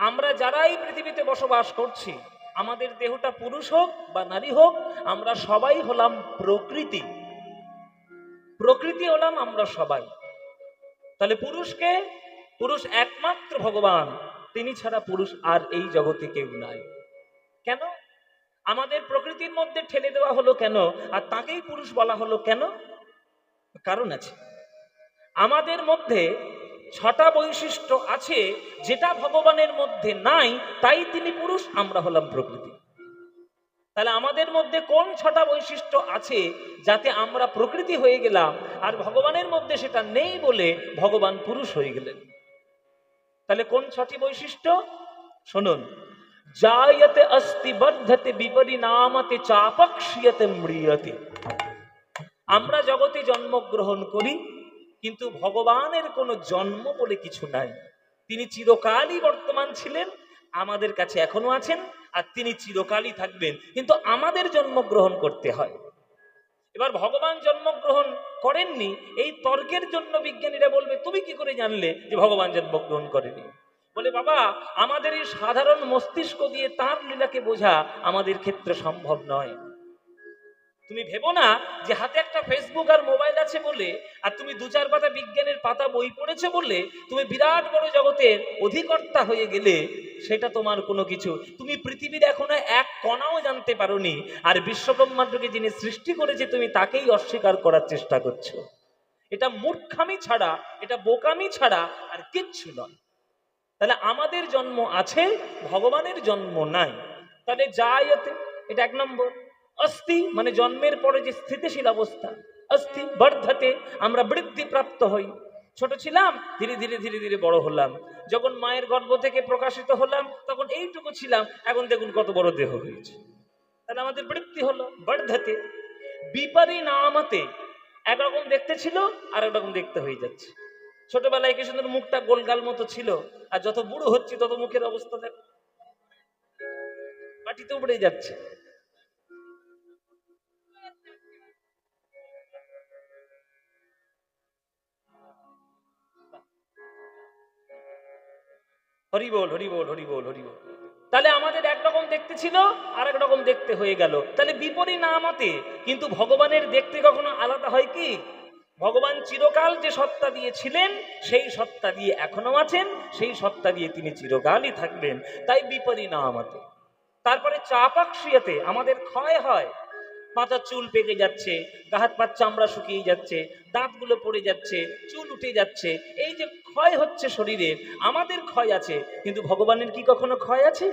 আমরা যারাই পৃথিবীতে বসবাস করছি, আমাদের দেহটা পুরুষ হোক বা নারী হোক, আমরা সবাই হলাম প্রকৃতি। প্রকৃতি হলাম আমরা সবাই। তাহলে পুরুষকে, পুরুষ একমাত্র ভগবান, তিনি ছাড়া পুরুষ আর এই জগতে কেউ নাই। কেন আমাদের প্রকৃতির মধ্যে ঠেলে দেওয়া হলো কেন, আর তাকেই পুরুষ বলা হলো কেন? কারণ আছে। আমাদের মধ্যে 6টা বৈশিষ্ট্য আছে যেটা ভগবানের মধ্যে নাই, তাই তিনি পুরুষ, আমরা হলাম প্রকৃতি। তাহলে আমাদের মধ্যে কোন 6টা বৈশিষ্ট্য আছে যাতে আমরা প্রকৃতি হয়ে গেলাম, আর ভগবানের মধ্যে সেটা নেই বলে ভগবান পুরুষ হয়ে গেলেন? তাহলে কোন 6টি বৈশিষ্ট্য শুনুন। জায়তে অস্তি বর্ধতে বিপরিণামতে চাপক্ষ্যতে ম্রিয়তে। আমরা জগতে জন্মগ্রহণ করি, কিন্তু ভগবানের কোনো জন্ম বলে কিছু নাই। তিনি চিরকালই বর্তমান ছিলেন, আমাদের কাছে এখনো আছেন, আর তিনি চিরকালই থাকবেন, কিন্তু আমাদের জন্মগ্রহণ করতে হয়। এবার ভগবান জন্মগ্রহণ করেননি, এই তর্কের জন্য বিজ্ঞানীরা বলবে তুমি কি করে জানলে যে ভগবান জন্মগ্রহণ করেনি? বলে বাবা, আমাদের এই সাধারণ মস্তিষ্ক দিয়ে তার লীলাকে বোঝা আমাদের ক্ষেত্রে সম্ভব নয়। তুমি ভেবো না যে হাতে একটা ফেসবুক আর মোবাইল আছে বলে, আর তুমি 2-4 পাতা বিজ্ঞানের পাতা বই পড়েছো বলে তুমি বিরাট বড় জগতের অধিকর্তা হয়ে গেলে, সেটা তোমার কোনো কিছু। তুমি পৃথিবীর এখনো এক কণাও জানতে পারোনি, আর বিশ্বব্রহ্মাণ্ডকে যিনি সৃষ্টি করেছে তুমি তাকেই অস্বীকার করার চেষ্টা করছো। এটা মূর্খামি ছাড়া, এটা বোকামি ছাড়া আর কিচ্ছু নয়। তাহলে আমাদের জন্ম আছে, ভগবানের জন্ম নাই। তাহলে জায়তে, এটা 1 নম্বর। অস্থি মানে জন্মের পরে যে স্থিতিশীল অবস্থা, অস্থি বর্ধতে, আমরা বৃদ্ধি প্রাপ্ত হই। ছোট ছিলাম, ধীরে ধীরে ধীরে ধীরে বড় হলাম। যখন মায়ের গর্ভ থেকে প্রকাশিত হলাম তখন এইটুকু ছিলাম, এখন দেখুন কত বড় দেহ হয়েছে। তাহলে আমাদের বৃদ্ধি হলো বর্ধতে। বিপরিণামতে, একরকম দেখতে ছিল আর একরকম দেখতে হয়ে যাচ্ছে। ছোটবেলায় কি সুন্দর মুখটা গোলগাল মতো ছিল, আর যত বুড়ো হচ্ছে তত মুখের অবস্থা দেখো, মাটিতে উবড়ে যাচ্ছে। হরি বল, হরি বল, হরি বল, হরি বল। তাহলে আমাদের একরকম দেখতে ছিল আর একরকম দেখতে হয়ে গেল। তাহলে বিপরিণামতে, কিন্তু ভগবানের দেখতে কখনো আলাদা হয় কি? ভগবান চিরকাল যে সত্তা দিয়েছিলেন সেই সত্তা দিয়ে এখনো আছেন, সেই সত্তা দিয়ে তিনি চিরকালই থাকবেন, তাই বিপরিণামতে। তারপরে চাপাক্ষিয়াতে, আমাদের ক্ষয় হয়। মাথার চুল পেকে যাচ্ছে, গা হাত পা চামড়া শুকিয়ে যাচ্ছে, দাঁতগুলো পড়ে যাচ্ছে, চুল উঠে যাচ্ছে, এই যে ক্ষয় হচ্ছে শরীরের, আমাদের ক্ষয় আছে, কিন্তু ভগবানের কি কখনো ক্ষয় আছে?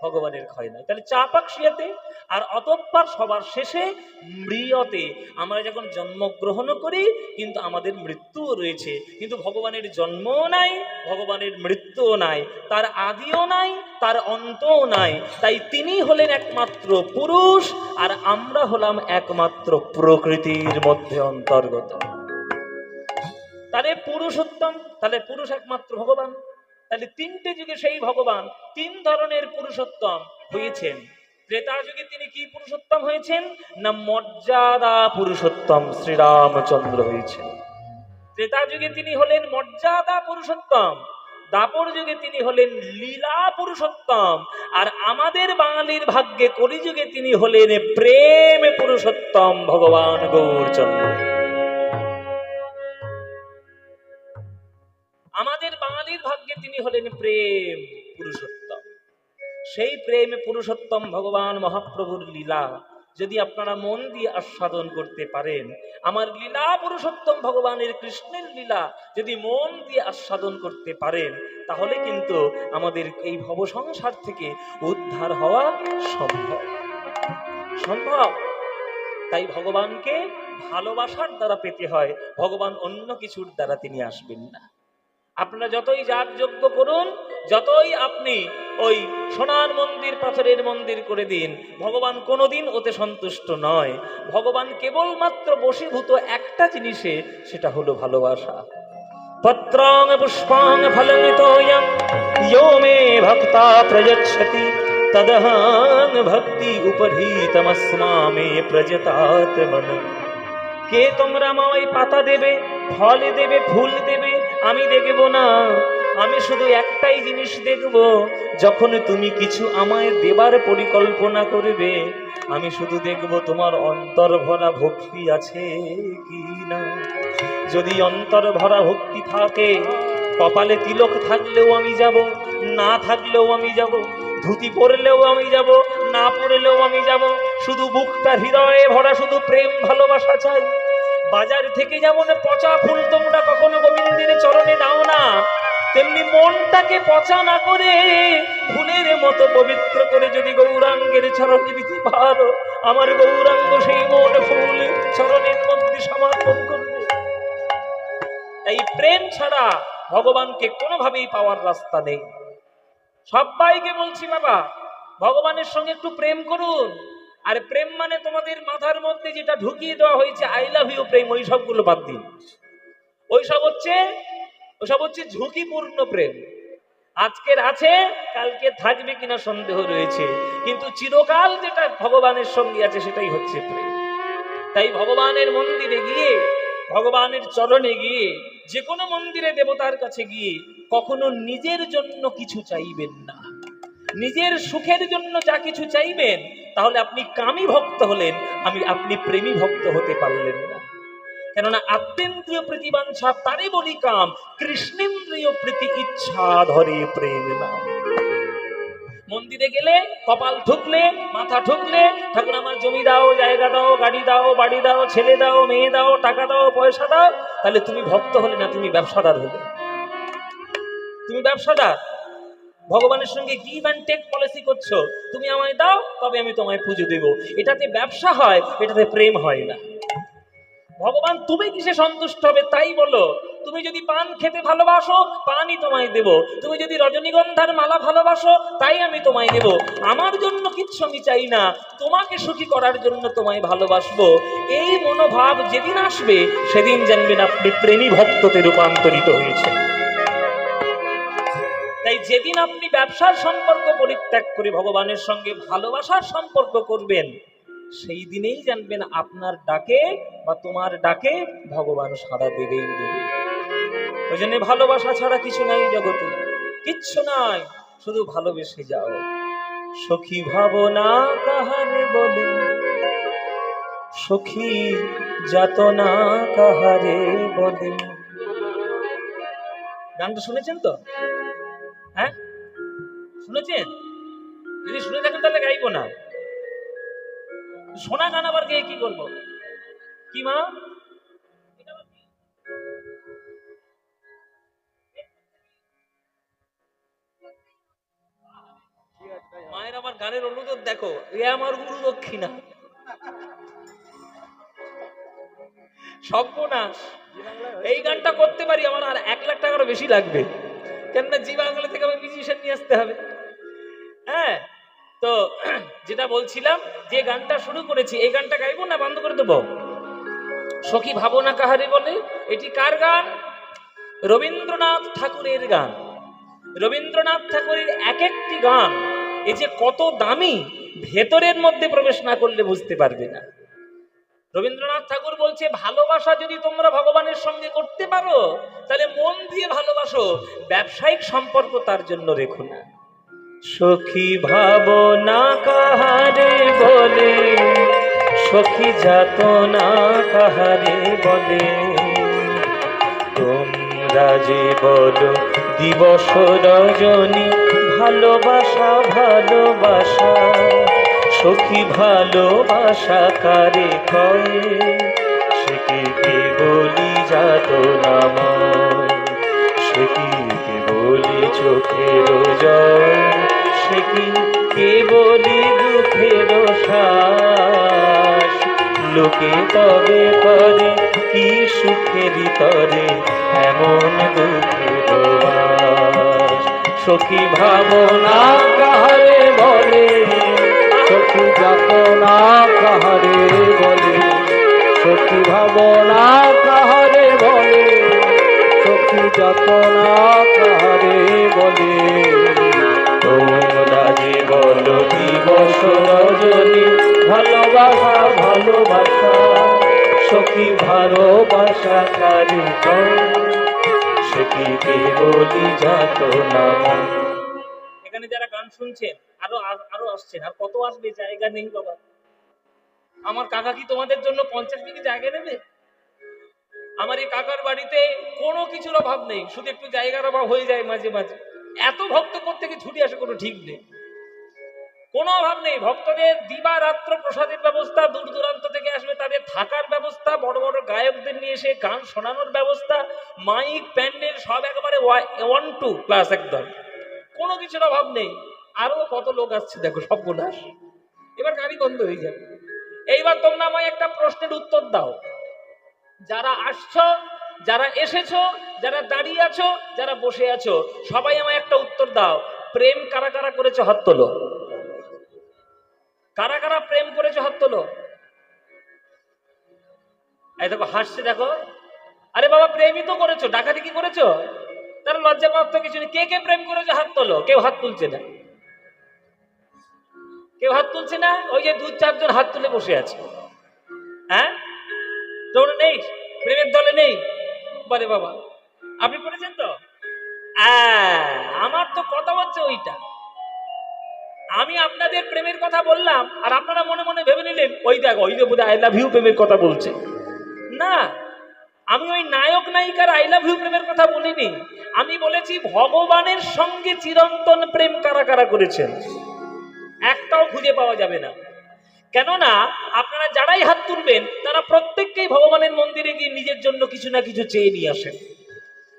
ভগবানের ক্ষয় নাই। তাহলে চাপাক্ষিয়াতে, আর অতঃপর সবার শেষে মৃয়তে, আমরা যখন জন্মগ্রহণ করি কিন্তু আমাদের মৃত্যুও রয়েছে, কিন্তু ভগবানের জন্মও নাই, ভগবানের মৃত্যুও নাই, তার আদিও নাই, তার অন্তও নাই। তাই তিনি হলেন একমাত্র পুরুষ, আর আমরা হলাম একমাত্র প্রকৃতির মধ্যে অন্তর্গত। তাহলে পুরুষোত্তম, তাহলে পুরুষ একমাত্র ভগবান। তাহলে 3টে যুগে সেই ভগবান 3 ধরনের পুরুষোত্তম হয়েছেন। ত্রেতা যুগে তিনি কি পুরুষোত্তম হয়েছেন না? মর্যাদা পুরুষোত্তম শ্রীরামচন্দ্র হয়েছেন। ত্রেতা যুগে তিনি হলেন মর্যাদা পুরুষোত্তম, দাপর যুগে তিনি হলেন লীলা পুরুষোত্তম, আর আমাদের বাঙালির ভাগ্যে কলিযুগে তিনি হলেন প্রেম পুরুষোত্তম ভগবান গৌরচন্দ্র। আমাদের বাঙালির ভাগ্যে তিনি হলেন প্রেম পুরুষোত্তম। সেই প্রেম পুরুষোত্তম ভগবান মহাপ্রভুর লীলা যদি আপনারা মন দিয়ে আস্বাদন করতে পারেন, আমার লীলা পুরুষোত্তম ভগবানের কৃষ্ণের লীলা যদি মন দিয়ে আস্বাদন করতে পারেন, তাহলে কিন্তু আমাদের এই ভব সংসার থেকে উদ্ধার হওয়া সম্ভব। সম্ভব। তাই ভগবানকে ভালোবাসার দ্বারা পেতে হয়, ভগবান অন্য কিছুর দ্বারা তিনি আসবেন না। আপনারা যতই যাগ যজ্ঞ করুন, যতই আপনি ওই সোনার মন্দির পাথরের মন্দির করে দিন, ভগবান কোনোদিন ওতে সন্তুষ্ট নয়। ভগবান কেবলমাত্র বশীভূত একটা জিনিসে, সেটা হলো ভালোবাসা। পত্রাং পুষ্পাং ফলং তোয়ং ইয়ো মে ভক্তা প্রযচ্ছতি তদহং ভক্তি উপহীতমস্মামে প্রজতাত্মন। কে তোমরা আমায় পাতা দেবে, ফল দেবে, ফুল দেবে, আমি দেখব না। আমি শুধু একটাই জিনিস দেখব, যখন তুমি কিছু আমায় দেবার পরিকল্পনা করবে, আমি শুধু দেখব তোমার অন্তর ভরা ভক্তি আছে কি না। যদি অন্তর ভরা ভক্তি থাকে, কপালে তিলক থাকলেও আমি যাব, না থাকলেও আমি যাব, ধুতি পরলেও আমি যাব, না পরলেও আমি যাব, শুধু বুকটা হৃদয়ে ভরা শুধু প্রেম ভালোবাসা চাই। বাজার থেকে যেমন পচা ফুল তোমরা কখনো গোবিন্দের চরণে দাও না, তেমনি মনটাকে পচা না করে ফুলের মতো পবিত্র করে যদি গৌরাঙ্গের চরণে দিতে পারো, আমার গৌরাঙ্গ সেই মন ফুল চরণের মধ্যে সমর্পণ করবে। এই প্রেম ছাড়া ভগবানকে কোনোভাবেই পাওয়ার রাস্তা নেই। সবাইকে বলছি বাবা, ভগবানের সঙ্গে একটু প্রেম করুন। আর প্রেম মানে তোমাদের মাথার মধ্যে যেটা ঢুকিয়ে দেওয়া হয়েছে আই লাভ ইউ প্রেম, ওই সবগুলো বাদ দিন। ওইসব হচ্ছে ঝুঁকিপূর্ণ প্রেম। আজকের আছে, কালকে থাকবে কিনা সন্দেহ রয়েছে, কিন্তু চিরকাল যেটা ভগবানের সঙ্গে আছে সেটাই হচ্ছে প্রেম। তাই ভগবানের মন্দিরে গিয়ে, ভগবানের চরণে গিয়ে, যে কোনো মন্দিরে দেবতার কাছে গিয়ে কখনো নিজের জন্য কিছু চাইবেন না। নিজের সুখের জন্য যা কিছু চাইবেন, তাহলে আপনি কামী ভক্ত হলেন, আপনি প্রেমী ভক্ত হতে পারলেন না। কেননা আত্মেন্দ্রিয় প্রীতিবাঞ্ছা তারে বলি কাম, কৃষ্ণেন্দ্রিয় প্রীতি ইচ্ছা ধরে প্রেম নাম। মন্দিরে গেলে কপাল ঠুকলে, মাথা ঠুকলে, ঠাকুর আমার জমি দাও, জায়গা দাও, গাড়ি দাও, বাড়ি দাও, ছেলে দাও, মেয়ে দাও, টাকা দাও, পয়সা দাও, তাহলে তুমি ভক্ত হলে না, তুমি ব্যবসাদার হলে। তুমি ব্যবসাদার, ভগবানের সঙ্গে গিভ অ্যান্ড টেক পলিসি করছো। তুমি আমায় দাও, তবে আমি তোমায় পুজো দেব। এটাতে ব্যবসা হয়, এটাতে প্রেম হয় না। ভগবান তুমি কিসে সন্তুষ্ট হবে তাই বলো। তুমি যদি পান খেতে ভালোবাসো, পানই তোমায় দেব। তুমি যদি রজনীগন্ধার মালা ভালোবাসো, তাই আমি তোমায় দেব। আমার জন্য কিচ্ছু আমি চাই না, তোমাকে সুখী করার জন্য তোমায় ভালোবাসবো। এই মনোভাব যেদিন আসবে, সেদিন জানবেন আপনি প্রেমী ভক্ততে রূপান্তরিত হয়েছে। তাই যেদিন আপনি ব্যবসার সম্পর্ক পরিত্যাগ করে ভগবানের সঙ্গে ভালোবাসার সম্পর্ক করবেন, সেই দিনেই জানবেন আপনার ডাকে বা তোমার ডাকে ভগবান সাড়া দেবেই দেবে। ওই জন্য ভালোবাসা ছাড়া কিছু নাই জগতে, কিচ্ছু নাই, শুধু ভালোবেসে যাও। সখী ভাবনা কাহারে বলে, সখী যাতনা কাহারে বলে। গানটা শুনেছেন তো? হ্যাঁ, শুনেছেন? যদি শুনে থাকেন তাহলে গাইবো না। শোনা গান আবার গিয়ে কি করবো? কি মা, মায়ের আমার গানের অনুরোধ দেখো, এ আমার গুরু দক্ষিণা। সর্বনাশ, এই গানটা করতে পারি আমার আর 1 লাখ টাকারও বেশি লাগবে, কেননা জি বাংলা থেকে আমি মিউজিশিয়ান নিয়ে আসতে হবে। হ্যাঁ, তো যেটা বলছিলাম, যে গানটা শুরু করেছি, এই গানটা গাইবো না বন্ধ করে দেবো? সখী ভাবনা কাহারে বলে, এটি কার গান? রবীন্দ্রনাথ ঠাকুরের গান। রবীন্দ্রনাথ ঠাকুরের এক একটি গান এই যে কত দামি, ভেতরের মধ্যে প্রবেশ না করলে বুঝতে পারবে না। রবীন্দ্রনাথ ঠাকুর বলছে, ভালোবাসা যদি তোমরা ভগবানের সঙ্গে করতে পারো, তাহলে মন দিয়ে ভালোবাসো, ব্যবসায়িক সম্পর্ক তার জন্য রেখো না। সখী ভাবনা কাহারে বলে, সখী যাতনা কাহারে বলে। তোমরা যে বলো দিবস রজনী, ভালোবাসা ভালোবাসা, সখী ভালোবাসা কারে কয়ে, সে কি কেবলি যাতনাময়, সে কি কেবলি চোখের জল, সে কি কেবলি দুঃখের শ্বাস। লোকে তবে করে কি সুখের তরে এমন দুঃখের বাস। সখী ভাবনা কাহারে বলে, সখী যাতনা কাহারে বলে। সখী ভাবনা কাহারে বলে, সখী যাতনা কাহারে বলে। তোমরা যে বলো দিবস রজনী, ভালোবাসা ভালোবাসা, সখী ভালোবাসা কারে কয়, সে সে কি কেবলই যাতনা। এখানে যারা গান শুনছেন আরো আরো আসছেন, আর কত আসবে, জায়গা নেই বাবা। আমার কাকা কি তোমাদের জন্য 50 বিঘে জায়গা নেবে? আমার এই কাকার বাড়িতে কোনো কিছুর অভাব নেই, শুধু একটু জায়গার অভাব হয়ে যায় মাঝে মাঝে। এত ভক্ত থেকে ছুটি আসে কোনো ঠিক নেই, কোনো অভাব নেই। ভক্তদের দিবা রাত্র প্রসাদের ব্যবস্থা, দূর দূরান্ত থেকে আসবে তাদের থাকার ব্যবস্থা, বড় বড় গায়কদের নিয়ে এসে গান শোনানোর ব্যবস্থা, মাইক প্যান্ডেল সব একেবারে 1-2 ক্লাস একদম, কোনো কিছুর অভাব নেই। আরো কত লোক আসছে দেখো, সর্বনাশ। এবার গাড়ি বন্ধ হয়ে যাবে। এইবার তোমরা আমায় একটা প্রশ্নের উত্তর দাও, যারা আসছো, যারা এসেছো, যারা দাঁড়িয়ে আছো, যারা বসে আছো, সবাই আমায় একটা উত্তর দাও। প্রেম কারা কারা করেছো হাত তোলো। কারা কারা প্রেম করেছো হাত তোলো। এই দেখো হাসছে দেখো। আরে বাবা প্রেমই তো করেছো, ডাকাতি কি করেছো? তারা লজ্জা পাওয়ার তো কিছু নেই। কে কে প্রেম করেছো হাত তোলো। কেউ হাত তুলছে না, কেউ হাত তুলছে না। ওই যে 2-4 জন হাত তুলে বসে আছে। হ্যাঁ, তোমরা নেই, প্রেমের দলে নেই। বলে বাবা আপনি করেছেন তো? আমার তো কথা হচ্ছে ওইটা। আমি আপনাদের প্রেমের কথা বললাম, আর আপনারা মনে মনে ভেবে নিলেন ওই দেখো, ওই যে বোধ আই লাভ ইউ প্রেমের কথা বলছে। না, আমি ওই নায়ক নায়িকার আই লাভ ইউ প্রেমের কথা বলিনি। আমি বলেছি ভগবানের সঙ্গে চিরন্তন প্রেম কারা কারা করেছেন, একটাও খুঁজে পাওয়া যাবে না। কেননা আপনারা যারাই হাত তুলবেন তারা প্রত্যেককেই ভগবানের মন্দিরে গিয়ে নিজের জন্য কিছু না কিছু চেয়ে নিয়ে আসেন।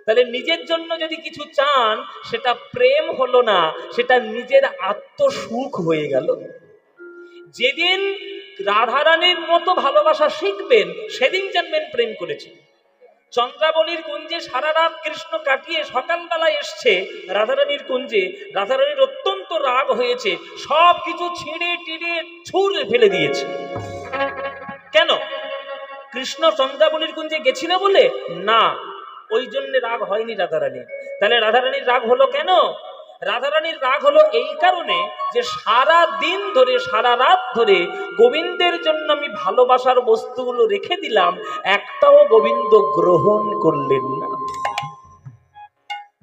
তাহলে নিজের জন্য যদি কিছু চান, সেটা প্রেম হলো না, সেটা নিজের আত্মসুখ হয়ে গেল। যেদিন রাধারানীর মতো ভালোবাসা শিখবেন, সেদিন জানবেন প্রেম করেছে। চন্দ্রাবলীর কুঞ্জে সারা রাত কৃষ্ণ কাটিয়ে সকালবেলায় এসছে রাধারানীর কুঞ্জে। রাধারানীর অত্যন্ত রাগ হয়েছে, সব কিছু ছিঁড়ে টিড়ে ছুঁড়ে ফেলে দিয়েছে। কেন? কৃষ্ণ চন্দ্রাবলীর কুঞ্জে গেছিল বলে না, ওই জন্য রাগ হয়নি রাধারানীর। তাহলে রাধারানীর রাগ হলো কেন? রাধারানীর রাগ হলো এই কারণে যে সারা দিন ধরে, সারা রাত ধরে গোবিন্দের জন্য আমি ভালোবাসার বস্তুগুলো রেখে দিলাম, একটাও গোবিন্দ গ্রহণ করলেন না।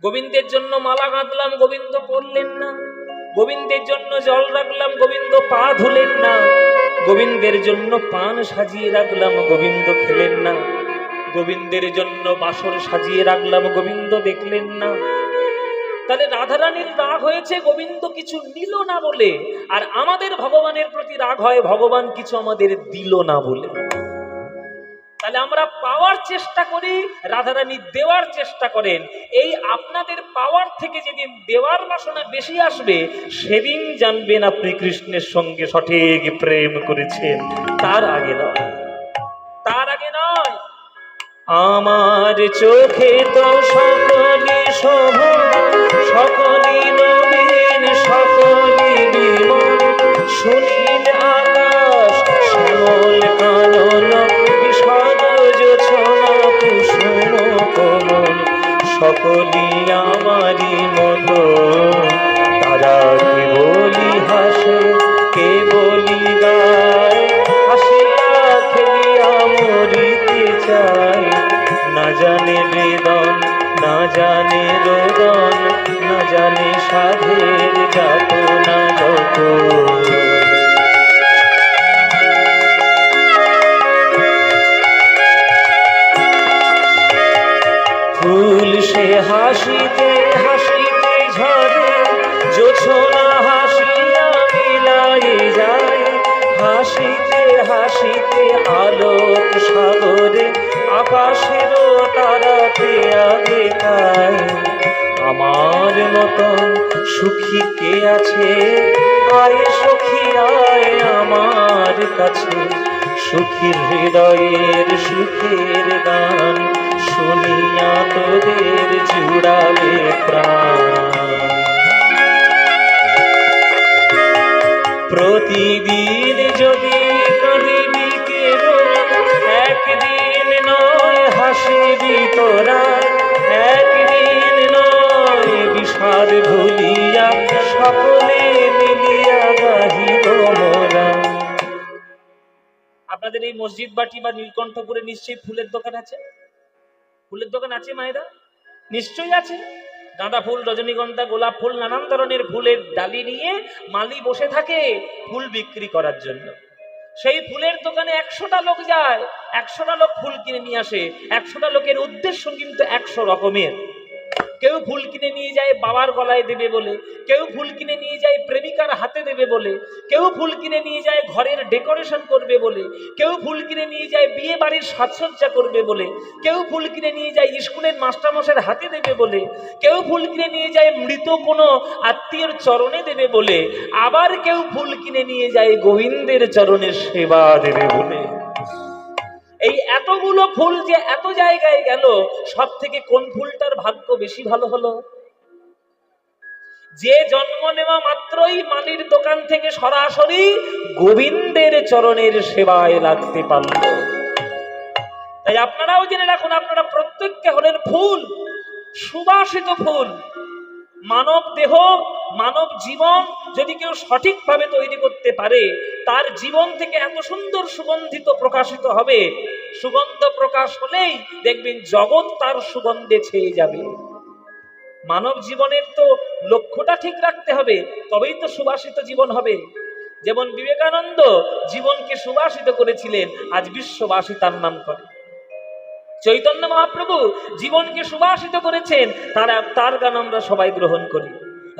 গোবিন্দের জন্য মালা গাঁথলাম, গোবিন্দ পরলেন না। গোবিন্দের জন্য জল রাখলাম, গোবিন্দ পা ধুলেন না। গোবিন্দের জন্য পান সাজিয়ে রাখলাম, গোবিন্দ খেলেন না। গোবিন্দের জন্য বাসর সাজিয়ে রাখলাম, গোবিন্দ দেখলেন না। তাহলে রাধারানীর রাগ হয়েছে গোবিন্দ কিছু নিল না বলে, আর আমাদের ভগবানের প্রতি রাগ হয় ভগবান কিছু আমাদের দিল না বলে। তাহলে আমরা পাওয়ার চেষ্টা করি, রাধারানী দেওয়ার চেষ্টা করেন। এই আপনাদের পাওয়ার থেকে যেদিন দেওয়ার বাসনা বেশি আসবে, সেদিন জানবেন আপনি কৃষ্ণের সঙ্গে সঠিক প্রেম করেছেন, তার আগে নয়, তার আগে নয়। আমার চোখে তো সকলি শোভা, সকলি নবীন, সকলি বিমল, সুনীল আকাশ, শ্যামল কানন, বিষাদ জোছনা, কুসুম কোমল, সকলি আমারই মতো। তারা কে বলি হাসে, কে বলি গায়, হাসিয়া খেলিয়া মরিতে চায়। না জানে বেদন, না জানে রোদন, না জানে সাধের যাতনা যত। ফুল সে হাসিতে হাসিতে ঝরে, জোছনা হাসিয়া মিলাই যায়। হাসিতে হাসিতে আলোক সাগরে, আকাশের তারাতে আগে তাই। আমার মতন সুখী কে আছে, আয় সখী আয় আমার কাছে। সুখীর হৃদয়ের সুখের গান, শুনিয়া তোদের জুড়াবে প্রাণ। প্রতিদিন যদি কাঁদিবি কেবল, একদিন নয় হাসিবি তোরা। একদিন নয় বিষাদ ভুলিয়া, সকলে মিলিয়া গাহিব মোরা। আপনাদের এই মসজিদ বাটি বা নীলকণ্ঠপুরে নিশ্চয়ই ফুলের দোকান আছে। ফুলের দোকান আছে মায়েরা? নিশ্চয়ই আছে। গাঁদা ফুল, রজনীগন্ধা, গোলাপ ফুল, নানান ধরনের ফুলের ডালি নিয়ে মালি বসে থাকে ফুল বিক্রি করার জন্য। সেই ফুলের দোকানে 100টা লোক যায়, 100টা লোক ফুল কিনে নিয়ে আসে। 100টা লোকের উদ্দেশ্য কিন্তু 100 রকমের। কেউ ফুল কিনে নিয়ে যায় বাবার গলায় দেবে বলে, কেউ ফুল কিনে নিয়ে যায় প্রেমিকার হাতে দেবে বলে, কেউ ফুল কিনে নিয়ে যায় ঘরের ডেকোরেশন করবে বলে, কেউ ফুল কিনে নিয়ে যায় বিয়ে বাড়ির সাজসজ্জা করবে বলে, কেউ ফুল কিনে নিয়ে যায় স্কুলের মাস্টারমশাইয়ের হাতে দেবে বলে, কেউ ফুল কিনে নিয়ে যায় মৃত কোনো আত্মীয়ের চরণে দেবে বলে, আবার কেউ ফুল কিনে নিয়ে যায় গোবিন্দের চরণের সেবা দেবে বলে। এই এতগুলো ফুল যে এত জায়গায় গেল, সব থেকে কোন ফুলটার ভাগ্য বেশি ভালো হলো? যে জন্ম নেওয়া মাত্রই মালির দোকান থেকে সরাসরি গোবিন্দের চরণের সেবায় লাগতে পারল। তাই আপনারাও জেনে রাখুন, আপনারা প্রত্যেককে হলেন ফুল, সুবাসিত ফুল। মানব দেহ, মানব জীবন যদি কেউ সঠিকভাবে তৈরি করতে পারে, তার জীবন থেকে এত সুন্দর সুগন্ধিত প্রকাশিত হবে। সুগন্ধ প্রকাশ হলেই দেখবেন জগৎ তার সুগন্ধে ছেয়ে যাবে। মানব জীবনের তো লক্ষ্যটা ঠিক রাখতে হবে, তবেই তো সুবাসিত জীবন হবে। যেমন বিবেকানন্দ জীবনকে সুবাসিত করেছিলেন, আজ বিশ্ববাসী তার নাম করে। চৈতন্য মহাপ্রভু জীবনকে সুবাসিত করেছেন, তার গান আমরা সবাই গ্রহণ করি।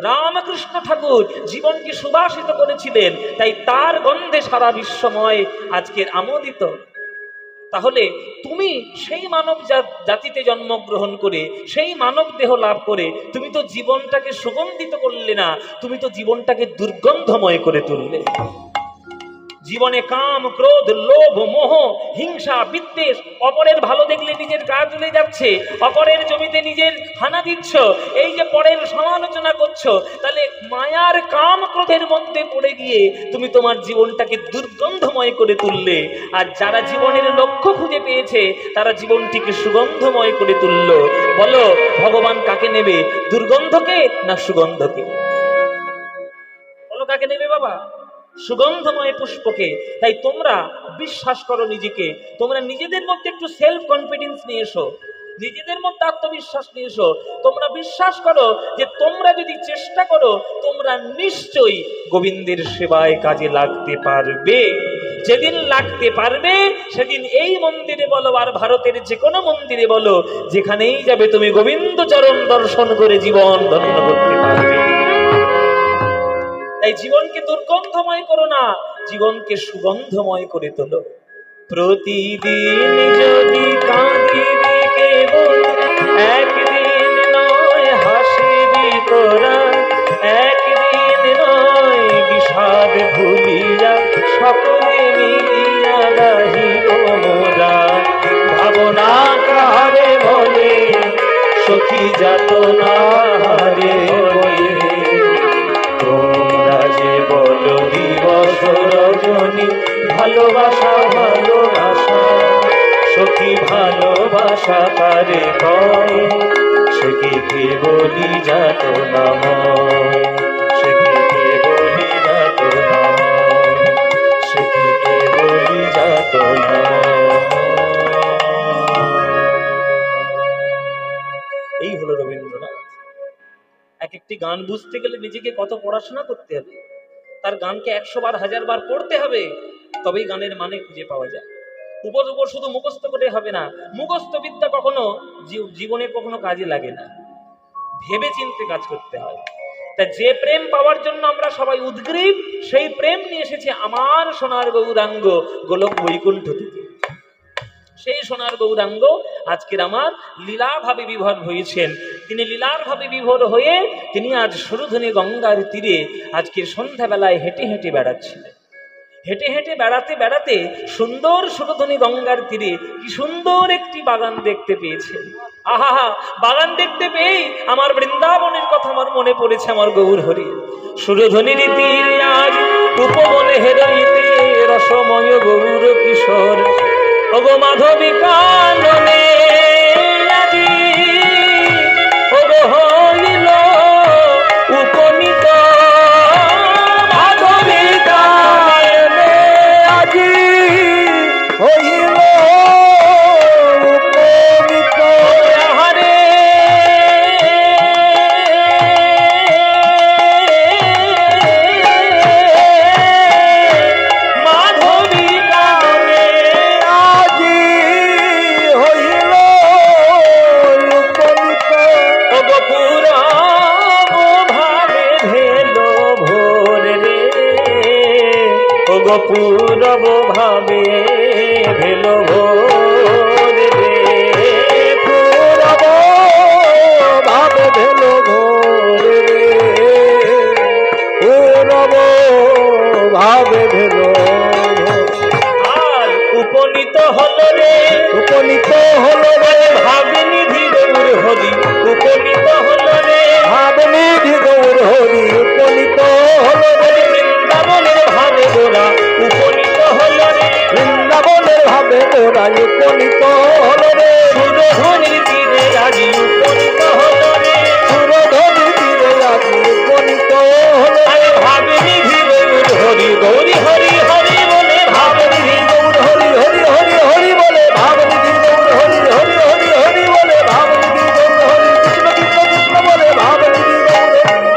রামকৃষ্ণ ঠাকুর জীবনকে সুবাসিত করেছিলেন, তাই তার গন্ধে সারা বিশ্বময় আজকের আমোদিত। তাহলে তুমি সেই মানব জাতিতে জন্মগ্রহণ করে, সেই মানব দেহ লাভ করে তুমি তো জীবনটাকে সুগন্ধিত করলে না, তুমি তো জীবনটাকে দুর্গন্ধময় করে তুললে। জীবনে কাম, ক্রোধ, লোভ, মোহ, হিংসা, বিদ্বেষ, অপরের ভালো দেখলে নিজের গা জ্বলে যাচ্ছে, অপরের জমিতে নিজের হানা দিচ্ছ, এই যে পরের সমালোচনা করছো, তাহলে মায়ার কাম ক্রোধের মধ্যে পড়ে গিয়ে তুমি তোমার জীবনটাকে দুর্গন্ধময় করে তুললে। আর যারা জীবনের লক্ষ্য খুঁজে পেয়েছে, তারা জীবনটিকে সুগন্ধময় করে তুলল। বলো ভগবান কাকে নেবে, দুর্গন্ধকে না সুগন্ধকে? বলো কাকে নেবে বাবা? সুগন্ধময় পুষ্পকে। তাই তোমরা বিশ্বাস করো নিজেকে, তোমরা নিজেদের মধ্যে একটু সেলফ কনফিডেন্স নিয়ে এসো, নিজেদের মধ্যে আত্মবিশ্বাস নিয়ে এসো। তোমরা বিশ্বাস করো যে তোমরা যদি চেষ্টা করো, তোমরা নিশ্চয়ই গোবিন্দের সেবায় কাজে লাগতে পারবে। যেদিন লাগতে পারবে, সেদিন এই মন্দিরে বলো আর ভারতের যে কোনো মন্দিরে বলো, যেখানেই যাবে তুমি গোবিন্দ চরণ দর্শন করে জীবন ধন্য করতে পারবে। তাই জীবনকে দুর্গন্ধময় করো না, জীবনকে সুগন্ধময় করে তোলো। প্রতিদিন যদি কাঁদিবি কেবল, একদিন নয় হাসিবি তোরা, একদিন নয় বিষাদ ভুলিয়া সকলে মিলিয়া গাহিব মোরা। ভাবনা কারে বলে সখী যাতনা হারে বলে, তোমরা যে বলো দিবস রজনী ভালোবাসা ভালোবাসা, সখী ভালোবাসা কারে কয়, সে কি কেবলই যাতনাময়, সে কি কেবলই যাতনাময়, সে কি কেবলই যাতনাময়। এই হলো রবীন্দ্রনাথ। এক একটি গান বুঝতে গেলে নিজেকে কত পড়াশোনা করতে হবে, তার গানকে 100 বার 1000 বার পড়তে হবে, তবেই গানের মানে খুঁজে পাওয়া যায়। উপর উপর শুধু মুখস্থ করে হবে না, মুখস্থ বিদ্যা কখনো জীবনে কখনো কাজে লাগে না, ভেবে চিন্তে কাজ করতে হয়। তা যে প্রেম পাওয়ার জন্য আমরা সবাই উদ্গ্রীব, সেই প্রেম নিয়ে এসেছে আমার সোনার গৌরাঙ্গ গোলক বৈকুণ্ঠ থেকে। সেই সোনার গৌরাঙ্গ আজকের আমার লীলা ভাবে বিভোর হয়েছেন। তিনি লীলার ভাবে বিভোর হয়ে তিনি আজ সুরধনী গঙ্গার তীরে আজকের সন্ধ্যাবেলায় হেঁটে হেঁটে বেড়াচ্ছিলেন। হেঁটে হেঁটে বেড়াতে বেড়াতে সুন্দর সুরধনী গঙ্গার তীরে কি সুন্দর একটি বাগান দেখতে পেয়েছেন। আহা, বাগান দেখতে পেয়েই আমার বৃন্দাবনের কথা আমার মনে পড়েছে, আমার গৌর হরি। সুরধনীর তীরে আজ উপবনে হেরইতে রসময় গৌর কিশোর, ওগো মাধবী কাননে আজি ওগো হইল উপনীত, মাধবী কাননে আজি হইল উপনীত। হারে গো পূরব ভাবে ভেল ভোর রে, পূরব ভাবে ভেল ভোর রে, পূরব ভাবে ভেল আর উপনীত হল রে, উপনীত হল রে ভাবনিধি গৌর হরি, উপনীত হল রে ভাবনিধি গৌর হরি, উপনীত হল রে বৃন্দাবনের ভাবে গোরা, উপনীত হল রে বৃন্দাবনের ভাবে গোরা, উপনীত হল রে সুরধনির তীরে আজি, উপনীত হল রে সুরধনির তীরে আজি, উপনীত হল রে ভাবনিধি গৌর হরি, গৌরী হরি হরি বলে ভাবনিধি গৌর হরি, হরি হরি হরি বলে ভাবনিধি গৌর হরি, হরি হরি হরি বলে ভাবনিধি গৌর হরি, কৃষ্ণ কৃষ্ণ কৃষ্ণ বলে ভাবনিধি গৌর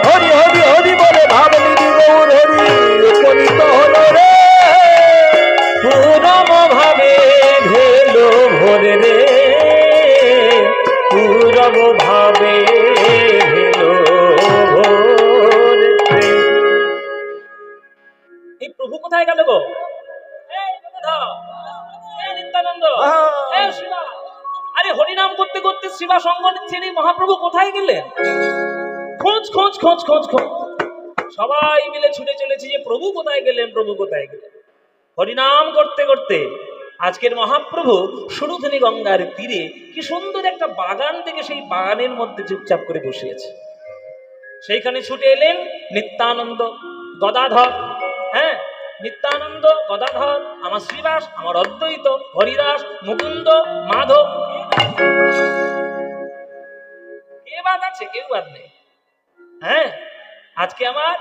হরি, হরি হরি বলে ভাবনিধি গৌর হরি, উপনীত হল রে পূরব ভাবে ভেল ভোর রে, পূরব ভাবে ভেল ভোর রে। এই প্রভু কোথায় গেল গো? এই গদাধর, এই নিত্যানন্দ, এই শিবা। আরে হরিনাম করতে করতে শিবা সঙ্গ নিচ্ছেন, এই মহাপ্রভু কোথায় গেলেন? খোঁজ খোঁজ খোঁজ খোঁজ খোঁজ, সবাই মিলে ছুটে চলেছে যে প্রভু কোথায় গেলেন, প্রভু কোথায় গেলেন। হরিনাম করতে করতে আজকের মহাপ্রভু সুরধনী গঙ্গার তীরে কি সুন্দর একটা বাগান থেকে সেই বাগানের মধ্যে চুপচাপ করে বসে আছে। সেইখানে ছুটে এলেন নিত্যানন্দ, গদাধর। হ্যাঁ, নিত্যানন্দ, গদাধর, আমার শ্রীবাস, আমার অদ্বৈত, হরিদাস, মুকুন্দ, মাধব। কে বাদ আছে? কেউ বাদ নেই। হ্যাঁ, আজকে আমার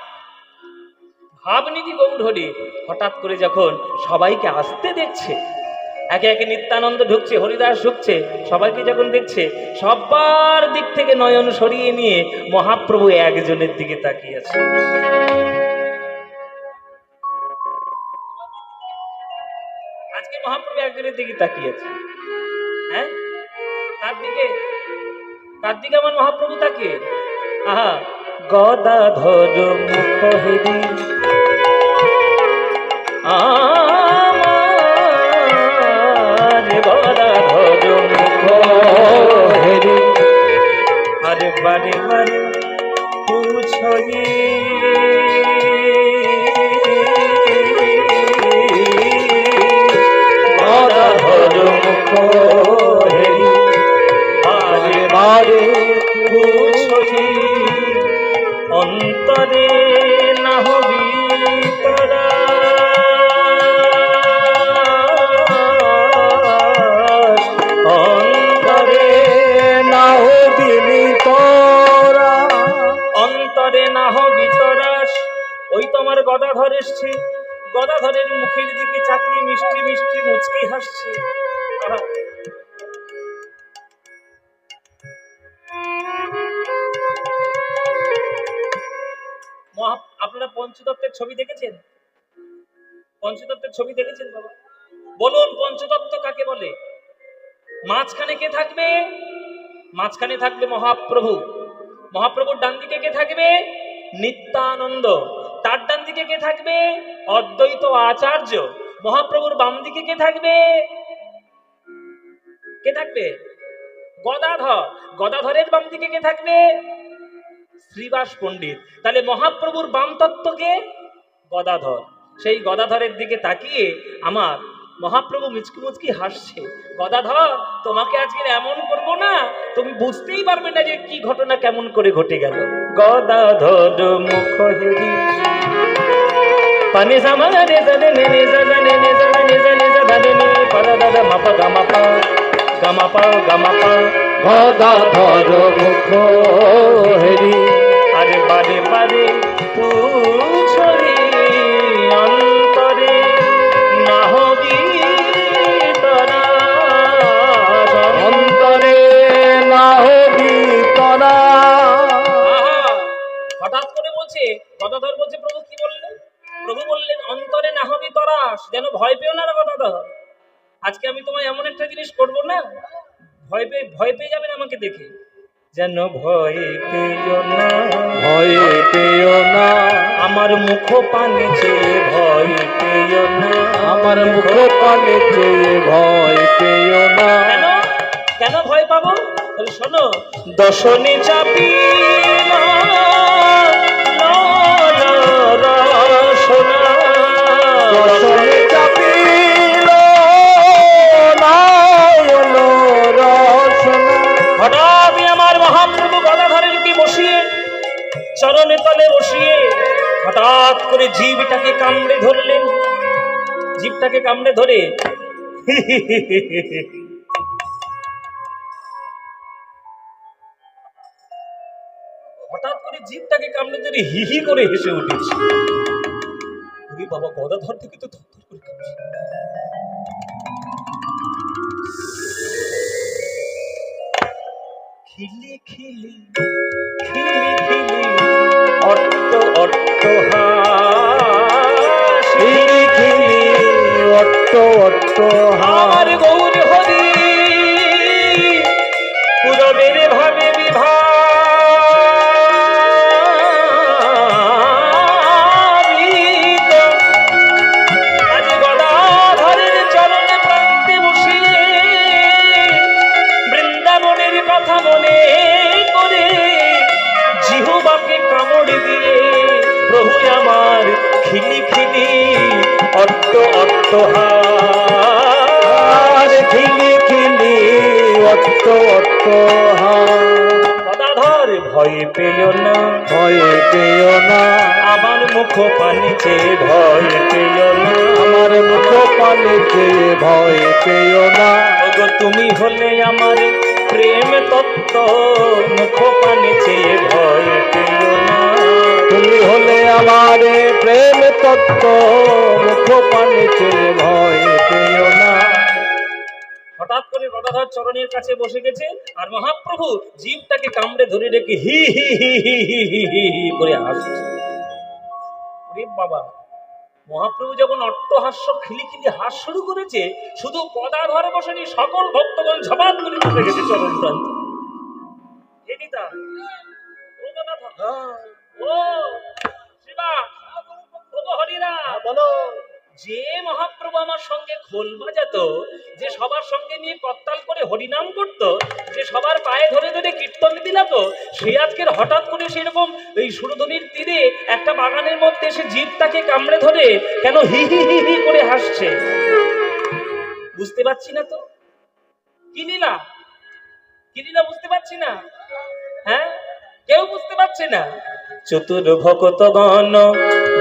ভাবনিধি গৌর হরি হঠাৎ করে যখন সবাইকে আসতে দেখছে, একে একে নিত্যানন্দ ঢুকছে, হরিদাস ঢুকছে, সবাইকে যখন দেখছে, সবার দিক থেকে নয়ন সরিয়ে নিয়ে মহাপ্রভু একজনের দিকে তাকিয়ে আছে। আজকে মহাপ্রভু একজনের দিকে তাকিয়ে আছে। হ্যাঁ, তার দিকে আমার মহাপ্রভু তাকিয়ে, আহা, গদাধর মুখ হেরি আমার, গদাধর মুখ হেরি আর বারে বারে পুছই, গদাধর মুখ হেরি বারে বারে পুছই, অন্তরে না হবি তোরা, অন্তরে না হবি তোরা, অন্তরে না হবি তরাস। ওই তোমার গদাধর এসছে, গদাধরের মুখের দিকে চাকিয়ে মিষ্টি মিষ্টি মুচকি হাসছে। আহা, আপনারা পঞ্চতত্ত্বের ছবি দেখেছেন? পঞ্চতত্ত্বের ছবি দেখেছেন বাবা? বলুন পঞ্চতত্ত্ব কাকে বলে? মাঝখানে কে থাকবে? মাঝখানে থাকবে মহাপ্রভু। মহাপ্রভুর ডান দিকে কে থাকবে? নিত্যানন্দ। তার ডান দিকে কে থাকবে? অদ্বৈত আচার্য। মহাপ্রভুর বাম দিকে কে থাকবে? কে থাকবে? গদাধর। গদাধরের বাম দিকে কে থাকবে? শ্রীবাস পণ্ডিত। তাহলে মহাপ্রভুর বাম তত্ত্বকে গদাধর। সেই গদাধরের দিকে তাকিয়ে আমার মহাপ্রভু মুচকি মুচকি হাসছে। গদাধর, তোমাকে আজকে এমন করবো না, তুমি বুঝতেই পারবে না যে কি ঘটনা কেমন করে ঘটে গেল। গদাধর মুখ হেরি পানি সামানে রে নে নে নে নে নে নে নে নে নে নে পাদা দাদা মাপা গামাপা গামাপা গামাপা, গদাধর মুখ হেরি আরে বারে বারে পুছরি, অন্তরে না হবি তোরা, অন্তরে না হবি তোরা। হঠাৎ করে বলছে, গদাধর বলছে, প্রভু কি বললেন? প্রভু বললেন অন্তরে না হবি তরাস, যেন ভয় পেও না রে গদাধর। আজকে আমি তোমায় এমন একটা জিনিস করবো না, ভয় পেয়ে যাবেন আমাকে দেখে। যেন ভয় পেও না, ভয় পেও না, আমার মুখ পানে চেয়ে ভয় পেও না, আমার মুখ পানে চেয়ে ভয় পেও না। কেন কেন ভয় পাবো? তাহলে শোনো, দশনে চাপি দশনে চাপিল নয়ন রসনা। হঠাৎ আমার মহাপ্রভু গদাধরের কি বসিয়ে চরণে তলে বসিয়ে হঠাৎ করে জীবটাকে কামড়ে ধরলেন। জীবটাকে কামড়ে ধরে হঠাৎ করে জীবটাকে কামড়ে ধরে হি হি করে হেসে উঠেছে। ওরে বাবা, গদাধর থেকে তো থরথর করে কাঁপছে। খিলি খিলি খিলি খিলি অট্ট অট্ট হাসি, খিলি খিলি অট্ট অট্ট আমার গৌর হরি পুরবের ভাবে বিভাবিত। আজ গদাধরের চরণে প্রান্তে বসিয়ে বৃন্দাবনের কথা মনে করে জিহ্বাকে কামড় দিয়ে প্রভু আমার খিলি খিলি অট্ট অট্ট হাস। খিলি খিলি অট্ট অট্ট গদাধর ভয় পেল না, ভয় পেও না, আমার মুখ পানে চেয়ে ভয় পেল না, আমার মুখ পানে চেয়ে ভয় পেও না। ওগো তুমি হলে আমার প্রেম তত্ত্ব, মুখ পানে চেয়ে ভয় পেল না। তুমি হলে আমার প্রেম তত্ত্ব, মুখ পানে চেয়ে ভয় পেও না। হঠাৎ করে গদাধর চরণের কাছে বসে গেছে আর মহাপ্রভু জীবটাকে কামড়ে ধরে রেখে হি হি হি হি হি হি হি হি করে হাসছে। ওরে বাবা, মহাপ্রভু যখন অট্টহাস্য খিলিখিলি হাস শুরু করেছে, শুধু গদাধরে বসেনি, সকল ভক্তগণ ঝপাত করে বসে গেছে চরণ প্রান্তে। হে নিতা, ও গদাধর, ও শিবা, ও গো হরিরা, বলো। যে মহাপ্রভু আমার সঙ্গে খোল বাজাতো, যে সবার সঙ্গে নিয়ে করতাল করে হরিনাম করত, যে সবার পায়ে ধরে ধরে কীর্তন বিলাতো, সে আজকের হঠাৎ করে সেরকম এই সুরধনির তীরে একটা বাগানের মধ্যে এসে জীবটাকে কামড়ে ধরে কেন হি হি হি হি করে হাসছে? বুঝতে পারছি না তো কি লীলা, কি লীলা বুঝতে পারছি না। হ্যাঁ, কেউ বুঝতে পারছে না। চতুর ভকত গণ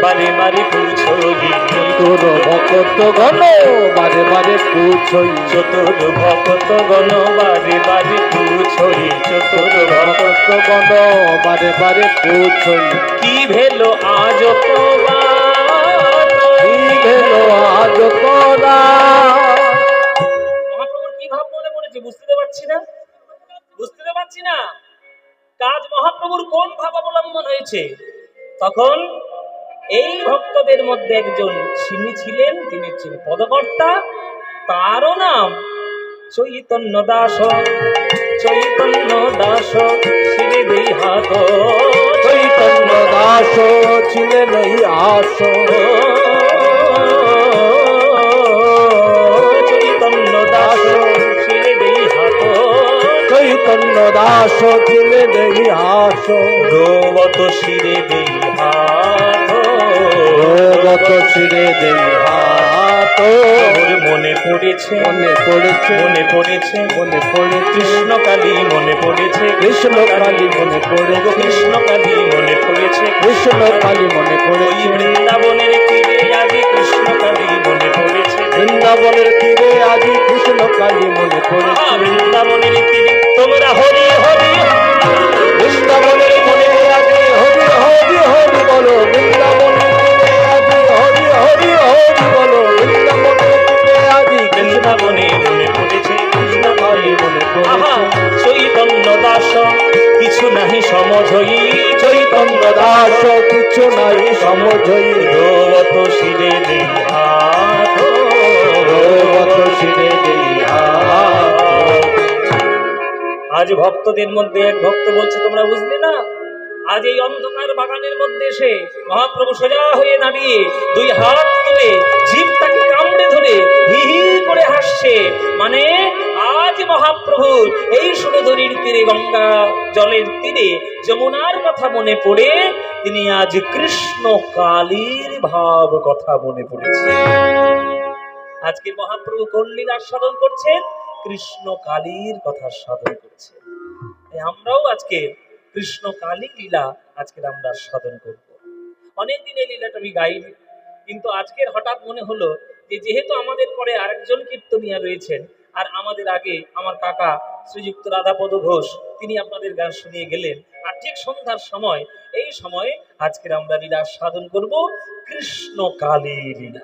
বারে বারে পুছই, তোর ভক্ত গণ বারে বারে পুছই, চতুর ভকত গণ বারে বারে পুছই, চতুর ভকত ভক্ত গণ বারে বারে পুছই। কি ভেল আজ প্রবাদ, কি ভেল আজ তোরা? মহাপ্রভুর কি ভাব মনে পড়েছে বুঝতে তো পারছি না, বুঝতে তো পারছি না। কাজ মহাপ্রভুর কোন ভাব অবলম্বন হয়েছে? তখন এই ভক্তদের মধ্যে একজন তিনি ছিলেন, তিনি ছিলেন পদকর্তা, তারও নাম চৈতন্য দাস। চৈতন্য দাস শিরে দেই হাত, চৈতন্য দাস ছিলেন এই আস, চৈতন্য দাস শিরে দেই হাত, চৈতন্য দাস ছিলেন এই আস। রোবত শিরে দেই হাত, গত ছিড়ে দেই হাত। ওর মনে পড়েছে, মনে পড়েছে, মনে পড়েছে মনে পড়েছে, কৃষ্ণ কালী মনে পড়েছে, কৃষ্ণ কালী মনে পড়েছে, কৃষ্ণ কালী মনে পড়েছে, কৃষ্ণ কালী মনে ওই পড়েছে। বৃন্দাবনের তীরে আজি কৃষ্ণ কালী মনে পড়েছে, বৃন্দাবনের তীরে আজি কৃষ্ণ কালী মনে আহা, পড়েছে। বৃন্দাবনের তীরে তোমরা হরি হরি, বৃন্দাবনের মনে আজি হরি হরি হরি বলো, বৃন্দাবনের তীরে আজি হরি হরি হরি বলো, বৃন্দাবনের তীরে আজি কৃষ্ণ বৃন্দাবনে মনে পড়েছে কৃষ্ণ কালী মনে আহা, পড়েছে। চৈতন্য দাস কিছু নাহি সমঝই, চৈতন্য দাস কিছু নাই সমঝই, রোবত শিরে দেই হাত, রোবত শিরে দেই হাত। আজ ভক্তদের মধ্যে এক ভক্ত বলছে তোমরা বুঝলে না, আজ এই অন্ধকার বাগানের মধ্যে এসে মহাপ্রভু সোজা হয়ে দাঁড়িয়ে দুই হাত তুলে জিভটাকে কামড়ে ধরে হি হি করে হাসছে। মানে আজ মহাপ্রভুর এই সুরধরির তীরে, গঙ্গা জলের তীরে যমুনার কথা মনে পড়ে তিনি আজ কৃষ্ণ কালীর ভাব কথা মনে পড়েছে। আজকে মহাপ্রভু কোন লীলার সাধন করছেন? কৃষ্ণ কালীর কথা সাধন করছেন। আমরাও আজকে কৃষ্ণ কালী লীলা আজকে আমরা সাধন করব। অনেকদিন এই লীলাটা আমি গাইনি, কিন্তু আজকের হঠাৎ মনে হলো যে যেহেতু আমাদের পরে আরেকজন কীর্তনিয়া রয়েছেন, আর আমাদের আগে আমার কাকা শ্রীযুক্ত রাধাপদ ঘোষ তিনি আপনাদের গান শুনিয়ে গেলেন, আর ঠিক সন্ধ্যার সময় এই সময়ে আজকের আমরা লীলা সাধন করব কৃষ্ণ কালী লীলা।